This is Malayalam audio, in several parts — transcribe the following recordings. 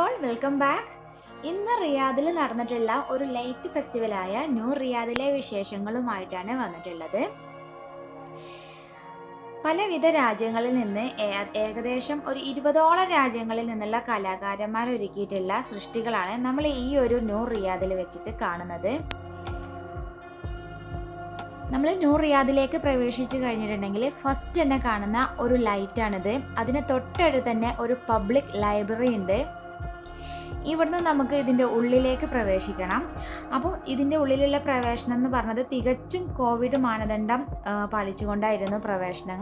All welcome back. ഇന്ന് റിയാദിൽ നടന്നിട്ടുള്ള ഒരു ലൈറ്റ് ഫെസ്റ്റിവലായ നൂർ റിയാദിലെ വിശേഷങ്ങളുമായിട്ടാണ് വന്നിട്ടുള്ളത്. പലവിധ രാജ്യങ്ങളിൽ നിന്ന് ഏകദേശം ഒരു 20ഓളം രാജ്യങ്ങളിൽ നിന്നുള്ള കലാകാരന്മാർ ഒരുക്കിയിട്ടുള്ള സൃഷ്ടികളാണ് നമ്മൾ ഈ ഒരു നൂർ റിയാദിൽ വെച്ചിട്ട് കാണുന്നത്. നമ്മൾ നൂർ റിയാദിലേക്ക് പ്രവേശിച്ചു കഴിഞ്ഞിട്ടുണ്ടെങ്കിൽ ഫസ്റ്റ് തന്നെ കാണുന്ന ഒരു ലൈറ്റാണിത്. അതിന് തൊട്ടടുത്ത് തന്നെ ഒരു പബ്ലിക് ലൈബ്രറി ഉണ്ട്. ഇവിടുന്ന് നമുക്ക് ഇതിൻ്റെ ഉള്ളിലേക്ക് പ്രവേശിക്കണം. അപ്പോൾ ഇതിൻ്റെ ഉള്ളിലുള്ള പ്രവേശനം എന്ന് പറഞ്ഞത് തികച്ചും കോവിഡ് മാനദണ്ഡം പാലിച്ചുകൊണ്ടായിരുന്നു പ്രവേശനം.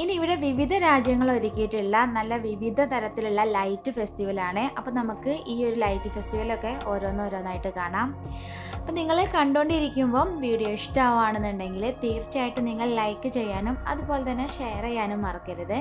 ഇനി ഇവിടെ വിവിധ രാജ്യങ്ങൾ ഒരുക്കിയിട്ടുള്ള നല്ല വിവിധ തരത്തിലുള്ള ലൈറ്റ് ഫെസ്റ്റിവലാണ്. അപ്പോൾ നമുക്ക് ഈ ഒരു ലൈറ്റ് ഫെസ്റ്റിവലൊക്കെ ഓരോന്നോരോന്നായിട്ട് കാണാം. അപ്പോൾ നിങ്ങൾ കണ്ടുകൊണ്ടിരിക്കുമ്പം വീഡിയോ ഇഷ്ടമാവുകയാണെന്നുണ്ടെങ്കിൽ തീർച്ചയായിട്ടും നിങ്ങൾ ലൈക്ക് ചെയ്യാനും അതുപോലെ തന്നെ ഷെയർ ചെയ്യാനും മറക്കരുത്.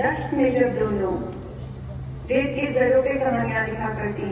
दश्त में जब दोनों रेत के जरों पे कहानियां लिखा करती